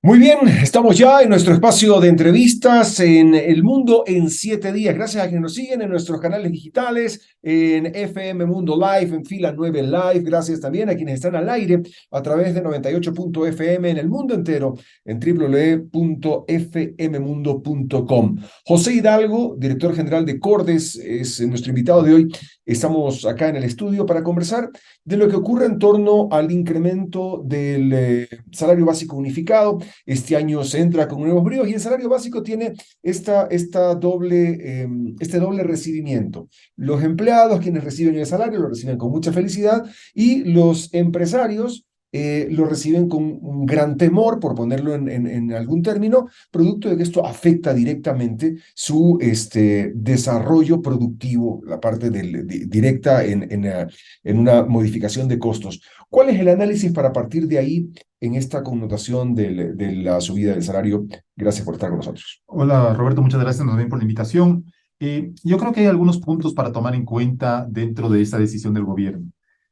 Muy bien, estamos ya en nuestro espacio de entrevistas en El Mundo en 7 días. Gracias a quienes nos siguen en nuestros canales digitales, en FM Mundo Live, en Fila 9 Live. Gracias también a quienes están al aire a través de 98.fm en el mundo entero, en www.fmmundo.com. José Hidalgo, director general de Cordes, es nuestro invitado de hoy. Estamos acá en el estudio para conversar de lo que ocurre en torno al incremento del salario básico unificado. Este año se entra con nuevos bríos y el salario básico tiene este doble recibimiento. Los empleados, quienes reciben el salario, lo reciben con mucha felicidad, y los empresarios lo reciben con un gran temor, por ponerlo en algún término, producto de que esto afecta directamente su desarrollo productivo, la parte directa en una modificación de costos. ¿Cuál es el análisis para partir de ahí en esta connotación de la subida del salario? Gracias por estar con nosotros. Hola Roberto, muchas gracias más bien por la invitación. Yo creo que hay algunos puntos para tomar en cuenta dentro de esta decisión del gobierno.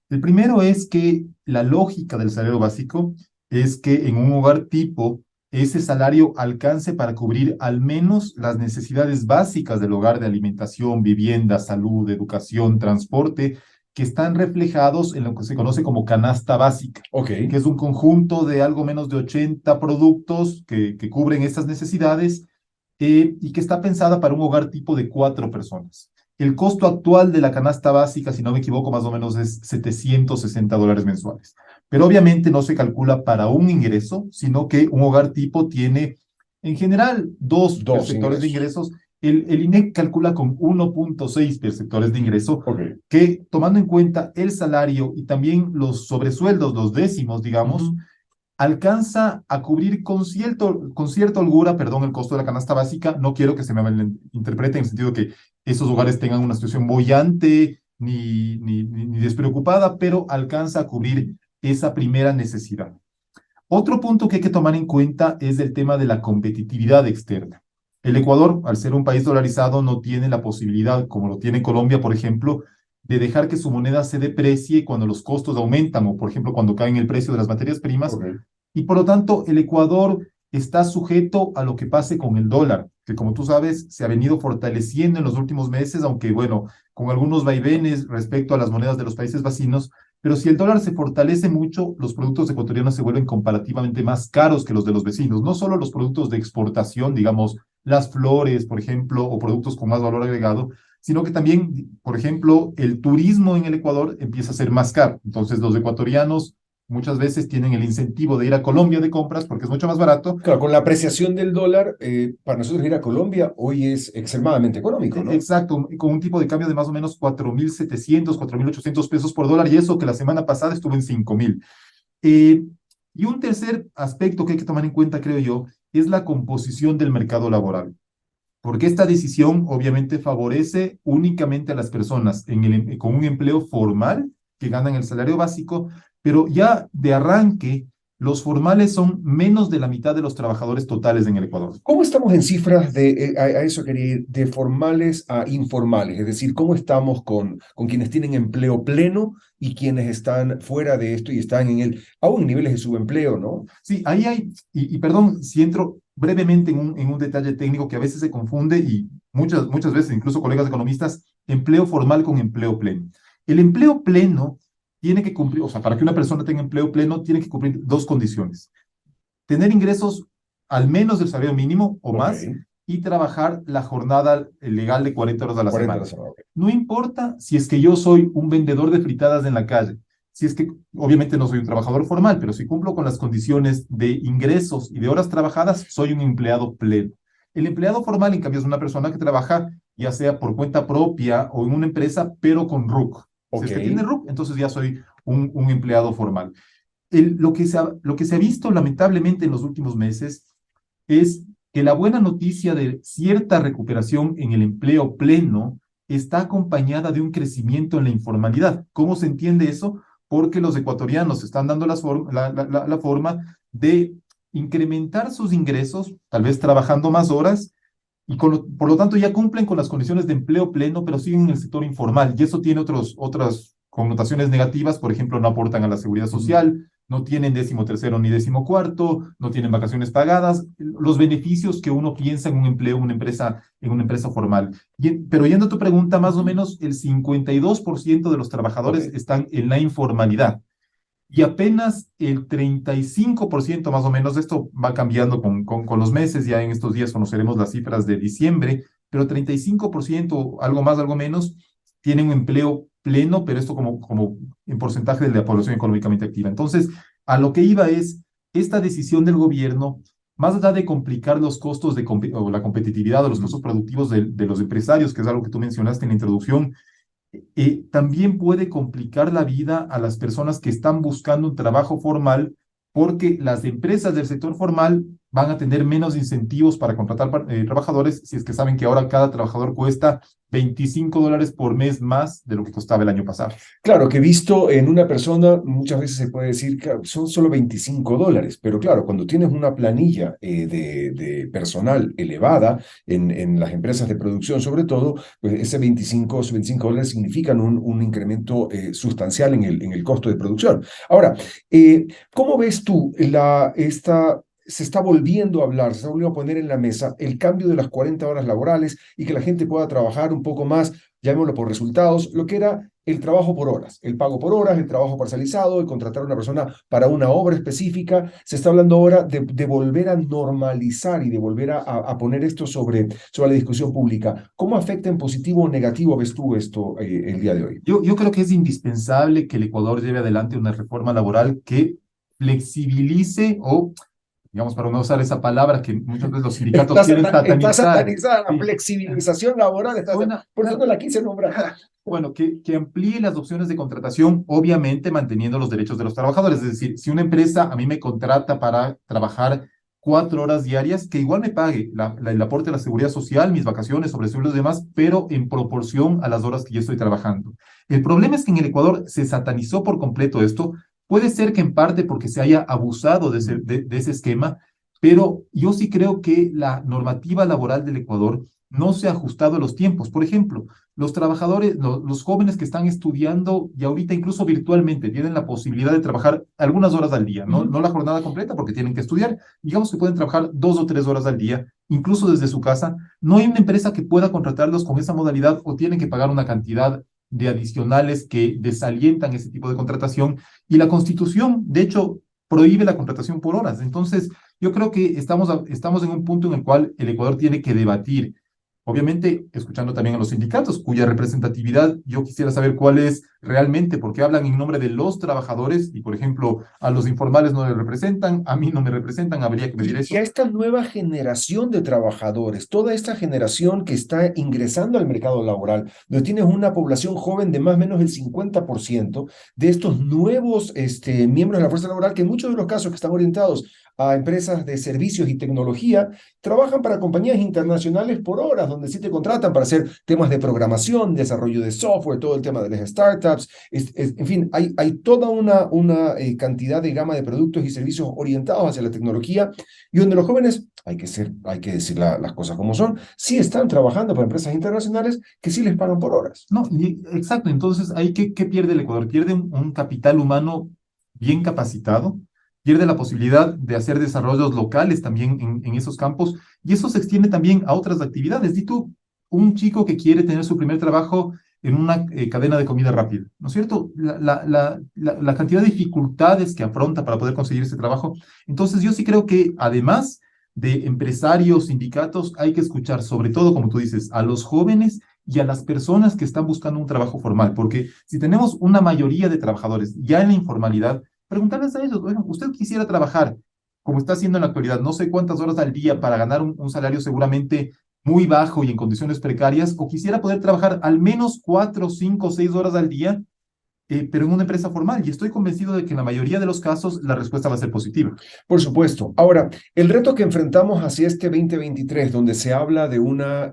El primero es que la lógica del salario básico es que en un hogar tipo ese salario alcance para cubrir al menos las necesidades básicas del hogar de alimentación, vivienda, salud, educación, transporte, que están reflejados en lo que se conoce como canasta básica, Ok. que es un conjunto de algo menos de 80 productos que cubren estas necesidades, y que está pensada para un hogar tipo de 4 personas. El costo actual de la canasta básica, si no me equivoco, más o menos es $760 mensuales. Pero obviamente no se calcula para un ingreso, sino que un hogar tipo tiene en general dos Dos perceptores de ingresos. ingresos. El INEC calcula con 1.6 perceptores de ingreso, Ok. que tomando en cuenta el salario y también los sobresueldos, los décimos, digamos, alcanza a cubrir con cierta holgura, perdón, el costo de la canasta básica. No quiero que se me malinterprete en el sentido de que esos hogares tengan una situación boyante ni despreocupada, pero alcanza a cubrir esa primera necesidad. Otro punto que hay que tomar en cuenta es el tema de la competitividad externa. El Ecuador, al ser un país dolarizado, no tiene la posibilidad, como lo tiene Colombia, por ejemplo, de dejar que su moneda se deprecie cuando los costos aumentan o, por ejemplo, cuando caen el precio de las materias primas. Ok. Y por lo tanto, el Ecuador está sujeto a lo que pase con el dólar, que como tú sabes, se ha venido fortaleciendo en los últimos meses, aunque bueno, con algunos vaivenes respecto a las monedas de los países vecinos. Pero si el dólar se fortalece mucho, los productos ecuatorianos se vuelven comparativamente más caros que los de los vecinos. No solo los productos de exportación, digamos, las flores, por ejemplo, o productos con más valor agregado, sino que también, por ejemplo, el turismo en el Ecuador empieza a ser más caro. Entonces, los ecuatorianos muchas veces tienen el incentivo de ir a Colombia de compras porque es mucho más barato. Claro, con la apreciación del dólar, para nosotros ir a Colombia hoy es extremadamente económico, ¿no? Exacto, con un tipo de cambio de más o menos 4.700, 4.800 pesos por dólar, y eso que la semana pasada estuvo en 5.000. Y un tercer aspecto que hay que tomar en cuenta, creo yo, es la composición del mercado laboral, porque esta decisión obviamente favorece únicamente a las personas con un empleo formal que ganan el salario básico, pero ya de arranque los formales son menos de la mitad de los trabajadores totales en el Ecuador. ¿Cómo estamos en cifras a eso quería ir, de formales a informales? Es decir, ¿cómo estamos con quienes tienen empleo pleno y quienes están fuera de esto y están aún en niveles de subempleo, ¿no? Sí, ahí hay, y perdón si entro brevemente en un detalle técnico que a veces se confunde, y muchas veces incluso colegas economistas, empleo formal con empleo pleno. El empleo pleno tiene que cumplir, o sea, para que una persona tenga empleo pleno, tiene que cumplir dos condiciones: tener ingresos al menos del salario mínimo o Ok, más, y trabajar la jornada legal de 40 horas a la 40 a la semana. semana, ok. No importa si es que yo soy un vendedor de fritadas en la calle, si es que obviamente no soy un trabajador formal, pero si cumplo con las condiciones de ingresos y de horas trabajadas, soy un empleado pleno. El empleado formal, en cambio, es una persona que trabaja ya sea por cuenta propia o en una empresa, pero con RUC. Si Ok. es que tiene RUC, entonces ya soy un empleado formal. Lo que se ha visto lamentablemente en los últimos meses es que la buena noticia de cierta recuperación en el empleo pleno está acompañada de un crecimiento en la informalidad. ¿Cómo se entiende eso? Porque los ecuatorianos están dando la forma de incrementar sus ingresos, tal vez trabajando más horas, y por lo tanto ya cumplen con las condiciones de empleo pleno, pero siguen en el sector informal. Y eso tiene otras connotaciones negativas. Por ejemplo, no aportan a la seguridad social, no tienen 13º ni 14º, no tienen vacaciones pagadas, los beneficios que uno piensa en un empleo, en una empresa formal. Pero yendo a tu pregunta, más o menos el 52% de los Ok. trabajadores están en la informalidad y apenas el 35% más o menos, esto va cambiando con los meses, ya en estos días conoceremos las cifras de diciembre, pero 35%, algo más, algo menos, tienen un empleo pleno, pero esto como en porcentaje de la población económicamente activa. Entonces, a lo que iba es, esta decisión del gobierno, más allá de complicar los costos o la competitividad o los Mm. costos productivos de los empresarios, que es algo que tú mencionaste en la introducción, también puede complicar la vida a las personas que están buscando un trabajo formal, porque las empresas del sector formal van a tener menos incentivos para contratar trabajadores si es que saben que ahora cada trabajador cuesta $25 por mes más de lo que costaba el año pasado. Claro, que visto en una persona, muchas veces se puede decir que son solo $25, pero claro, cuando tienes una planilla de personal elevada en las empresas de producción, sobre todo, pues ese esos $25 significan un incremento sustancial en el costo de producción. Ahora, ¿cómo ves tú se está volviendo a hablar, se está volviendo a poner en la mesa el cambio de las 40 horas laborales y que la gente pueda trabajar un poco más, llamémoslo por resultados, lo que era el trabajo por horas, el pago por horas, el trabajo parcializado, el contratar a una persona para una obra específica? Se está hablando ahora de volver a normalizar y de volver a poner esto sobre la discusión pública. ¿Cómo afecta en positivo o negativo ves tú esto el día de hoy? Yo creo que es indispensable que el Ecuador lleve adelante una reforma laboral que flexibilice o, digamos, para no usar esa palabra que muchas veces los sindicatos quieren Está satanizar. satanizada la Sí, flexibilización laboral, suena, por eso no la quise nombrar. bueno, que amplíe las opciones de contratación, obviamente manteniendo los derechos de los trabajadores. Es decir, si una empresa a mí me contrata para trabajar 4 horas diarias, que igual me pague el aporte a la seguridad social, mis vacaciones, sobresueldos y demás, pero en proporción a las horas que yo estoy trabajando. El problema es que en el Ecuador se satanizó por completo esto. Puede ser que en parte porque se haya abusado de ese esquema, pero yo sí creo que la normativa laboral del Ecuador no se ha ajustado a los tiempos. Por ejemplo, los trabajadores, los jóvenes que están estudiando y ahorita incluso virtualmente tienen la posibilidad de trabajar algunas horas al día, Uh no, -huh. no la jornada completa porque tienen que estudiar. Digamos que pueden trabajar 2 o 3 horas al día, incluso desde su casa. No hay una empresa que pueda contratarlos con esa modalidad o tienen que pagar una cantidad de adicionales que desalientan ese tipo de contratación. Y la Constitución, de hecho, prohíbe la contratación por horas. Entonces, yo creo que estamos en un punto en el cual el Ecuador tiene que debatir. Obviamente, escuchando también a los sindicatos, cuya representatividad yo quisiera saber cuál es realmente, porque hablan en nombre de los trabajadores y, por ejemplo, a los informales no les representan, a mí no me representan, habría que medir Y a eso. esta nueva generación de trabajadores, toda esta generación que está ingresando al mercado laboral, donde tienes una población joven de más o menos el 50% de estos nuevos miembros de la fuerza laboral, que en muchos de los casos que están orientados a empresas de servicios y tecnología, trabajan para compañías internacionales por horas, donde sí te contratan para hacer temas de programación, desarrollo de software, todo el tema de las startups. En fin, hay toda una cantidad de gama de productos y servicios orientados hacia la tecnología y donde los jóvenes, hay que decir las cosas como son, sí están trabajando para empresas internacionales que sí les pagan por horas. No, exacto. Entonces, ahí ¿qué pierde el Ecuador? Pierde un capital humano bien capacitado, pierde la posibilidad de hacer desarrollos locales también en esos campos, y eso se extiende también a otras actividades. Di tú, un chico que quiere tener su primer trabajo en una cadena de comida rápida, ¿no es cierto? La cantidad de dificultades que afronta para poder conseguir ese trabajo. Entonces, yo sí creo que además de empresarios, sindicatos, hay que escuchar, sobre todo, como tú dices, a los jóvenes y a las personas que están buscando un trabajo formal, porque si tenemos una mayoría de trabajadores ya en la informalidad, preguntarles a ellos, bueno, usted quisiera trabajar como está haciendo en la actualidad, no sé cuántas horas al día para ganar un salario seguramente muy bajo y en condiciones precarias, o quisiera poder trabajar al menos 4, 5, 6 horas al día, pero en una empresa formal. Y estoy convencido de que en la mayoría de los casos la respuesta va a ser positiva. Por supuesto. Ahora, el reto que enfrentamos hacia este 2023, donde se habla de una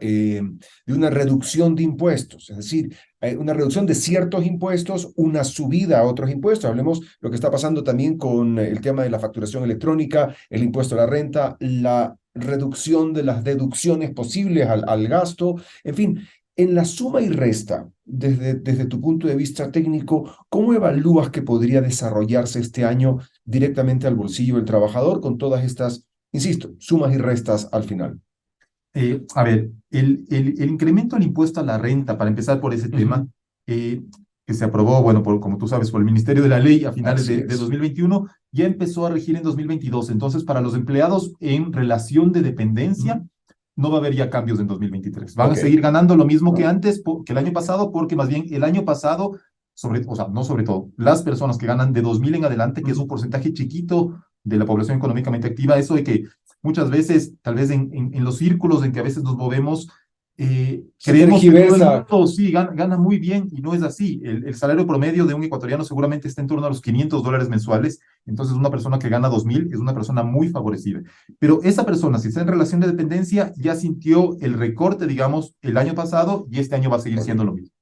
reducción de impuestos, es decir, una reducción de ciertos impuestos, una subida a otros impuestos. Hablemos lo que está pasando también con el tema de la facturación electrónica, el impuesto a la renta, la reducción de las deducciones posibles al gasto, en fin. En la suma y resta, desde tu punto de vista técnico, ¿cómo evalúas que podría desarrollarse este año directamente al bolsillo del trabajador con todas estas, insisto, sumas y restas al final? A ver, el incremento al impuesto a la renta, para empezar por ese tema, Ujú. que se aprobó, bueno, como tú sabes, por el Ministerio de la Ley a finales Así de es. 2021, ya empezó a regir en 2022. Entonces, para los empleados en relación de dependencia, Ujú. no va a haber ya cambios en 2023. Van a Ok. seguir ganando lo mismo que ¿No? antes, que el año pasado, porque más bien el año pasado, o sea, no sobre todo, las personas que ganan de 2.000 en adelante, que es un Ujú. porcentaje chiquito de la población económicamente activa, eso de que muchas veces, tal vez en los círculos en que a veces nos movemos, Se creemos que todo el tergiversa. mundo sí gana muy bien y no es así. El salario promedio de un ecuatoriano seguramente está en torno a los $500 mensuales. Entonces, una persona que gana 2.000 es una persona muy favorecida. Pero esa persona, si está en relación de dependencia, ya sintió el recorte, digamos, el año pasado y este año va a seguir Ok. siendo lo mismo.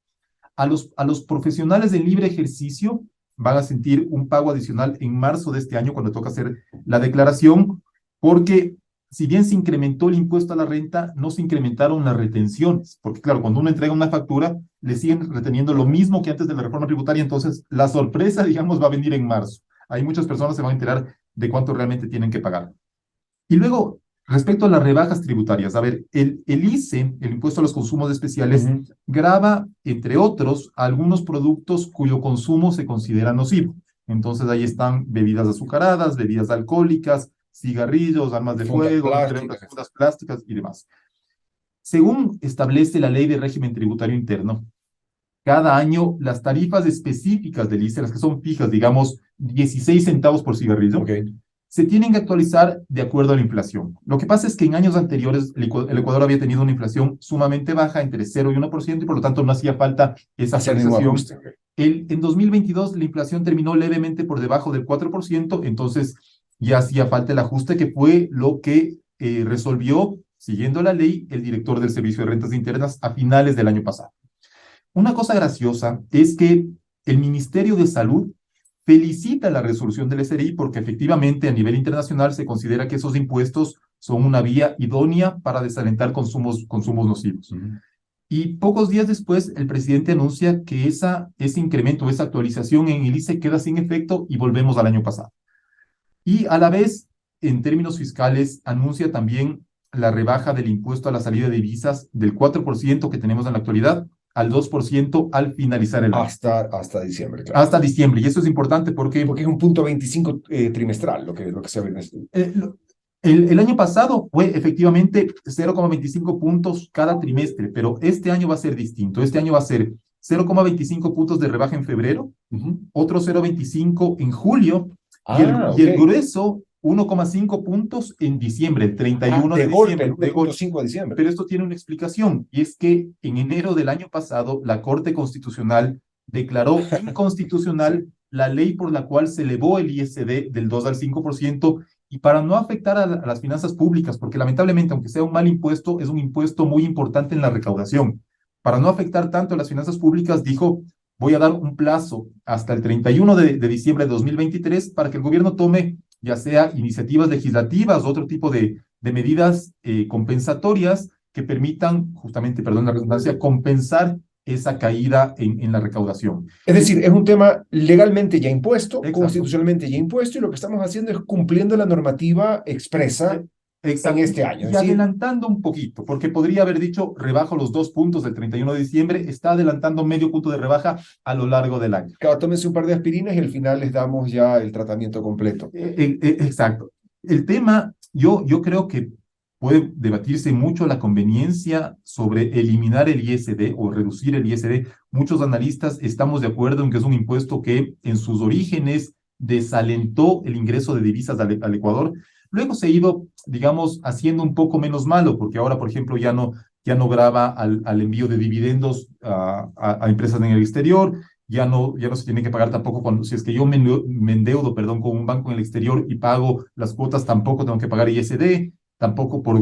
A los profesionales de libre ejercicio van a sentir un pago adicional en marzo de este año cuando toca hacer la declaración, porque si bien se incrementó el impuesto a la renta, no se incrementaron las retenciones, porque claro, cuando uno entrega una factura, le siguen reteniendo lo mismo que antes de la reforma tributaria, entonces la sorpresa, digamos, va a venir en marzo. Hay muchas personas que se van a enterar de cuánto realmente tienen que pagar. Y luego, respecto a las rebajas tributarias, a ver, el ICE, el impuesto a los consumos especiales, Ujú. grava, entre otros, algunos productos cuyo consumo se considera nocivo. Entonces ahí están bebidas azucaradas, bebidas alcohólicas, cigarrillos, armas de Fundas fuego, entre otras plásticas. cosas plásticas y demás. Según establece la Ley de Régimen Tributario Interno, cada año las tarifas específicas del ICE, las que son fijas, digamos, 16 centavos por cigarrillo, Ok. se tienen que actualizar de acuerdo a la inflación. Lo que pasa es que en años anteriores el Ecuador había tenido una inflación sumamente baja, entre 0 y 1%, y por lo tanto no hacía falta esa Hacer ningún actualización. ajuste. Ok. En 2022 la inflación terminó levemente por debajo del 4%, entonces ya hacía falta el ajuste que fue lo que resolvió, siguiendo la ley, el director del Servicio de Rentas Internas a finales del año pasado. Una cosa graciosa es que el Ministerio de Salud felicita la resolución del SRI porque efectivamente a nivel internacional se considera que esos impuestos son una vía idónea para desalentar consumos nocivos. Ujú. Y pocos días después, el presidente anuncia que ese incremento, esa actualización en el ICE queda sin efecto y volvemos al año pasado. Y a la vez, en términos fiscales, anuncia también la rebaja del impuesto a la salida de divisas del 4% que tenemos en la actualidad al 2% al finalizar el año, Hasta diciembre, claro. hasta diciembre. Y eso es importante porque Porque es un punto 25 trimestral lo que se ve. eh, el año pasado fue efectivamente 0,25 puntos cada trimestre, pero este año va a ser distinto. Este año va a ser 0,25 puntos de rebaja en febrero, Ujú. otro 0,25 en julio y el, Ah, y ok. el grueso 1,5 puntos en diciembre, el Ah, 31 de de golpe, el diciembre, uno de punto golpe. cinco de diciembre. Pero esto tiene una explicación y es que en enero del año pasado la Corte Constitucional declaró Sí. inconstitucional la ley por la cual se elevó el ISD del 2 al 5% y para no afectar a las finanzas públicas, porque lamentablemente, aunque sea un mal impuesto, es un impuesto muy importante en la recaudación. Para no afectar tanto a las finanzas públicas, dijo, voy a dar un plazo hasta el 31 de diciembre de 2023 para que el gobierno tome ya sea iniciativas legislativas o otro tipo de medidas compensatorias que permitan, justamente, perdón la redundancia, compensar esa caída en la recaudación. Es Y, decir, es un tema legalmente ya impuesto, exacto. constitucionalmente ya impuesto, y lo que estamos haciendo es cumpliendo la normativa expresa Eh, en Exacto. este año. Es Y decir, adelantando un poquito, porque podría haber dicho rebajo los 2 puntos del 31 de diciembre, está adelantando medio punto de rebaja a lo largo del año. claro, tómense un par de aspirinas y al final les damos ya el tratamiento completo. Exacto. El tema, yo creo que puede debatirse mucho la conveniencia sobre eliminar el ISD o reducir el ISD. Muchos analistas estamos de acuerdo en que es un impuesto que en sus orígenes desalentó el ingreso de divisas al Ecuador. Luego se ha ido, digamos, haciendo un poco menos malo, porque ahora, por ejemplo, ya no grava al envío de dividendos a empresas en el exterior, ya no se tiene que pagar tampoco cuando, si es que yo me endeudo, perdón, con un banco en el exterior y pago las cuotas, tampoco tengo que pagar ISD, tampoco por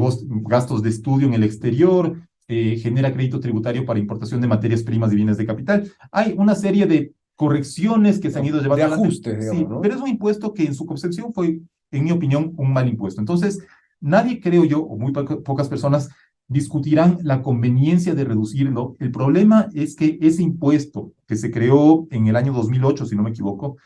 gastos de estudio en el exterior, genera crédito tributario para importación de materias primas y bienes de capital. Hay una serie de correcciones que se han ido De llevando adelante, ajustes, digamos, sí, ¿no? pero es un impuesto que en su concepción fue, en mi opinión, un mal impuesto. Entonces, nadie, creo yo, o muy pocas personas, discutirán la conveniencia de reducirlo. El problema es que ese impuesto que se creó en el año 2008, si no me equivoco,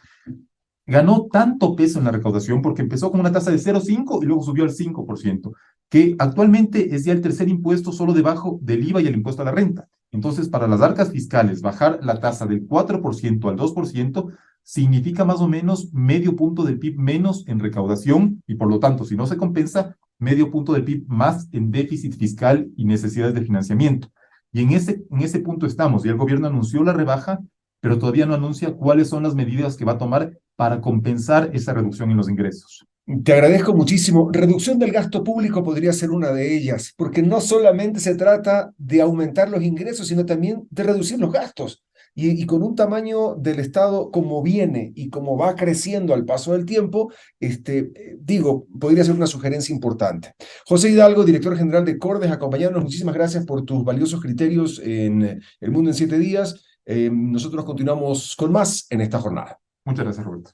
ganó tanto peso en la recaudación porque empezó con una tasa de 0,5 y luego subió al 5%, que actualmente es ya el tercer impuesto solo debajo del IVA y el impuesto a la renta. Entonces, para las arcas fiscales, bajar la tasa del 4% al 2% significa más o menos medio punto del PIB menos en recaudación y por lo tanto, si no se compensa, medio punto del PIB más en déficit fiscal y necesidades de financiamiento. Y en ese punto estamos. Y el gobierno anunció la rebaja, pero todavía no anuncia cuáles son las medidas que va a tomar para compensar esa reducción en los ingresos. Te agradezco muchísimo. Reducción del gasto público podría ser una de ellas, porque no solamente se trata de aumentar los ingresos, sino también de reducir los gastos. Y con un tamaño del Estado como viene y como va creciendo al paso del tiempo, digo, podría ser una sugerencia importante. José Hidalgo, director general de Cordes, acompañándonos. Muchísimas gracias por tus valiosos criterios en El Mundo en 7 días. Nosotros continuamos con más en esta jornada. Muchas gracias, Roberto.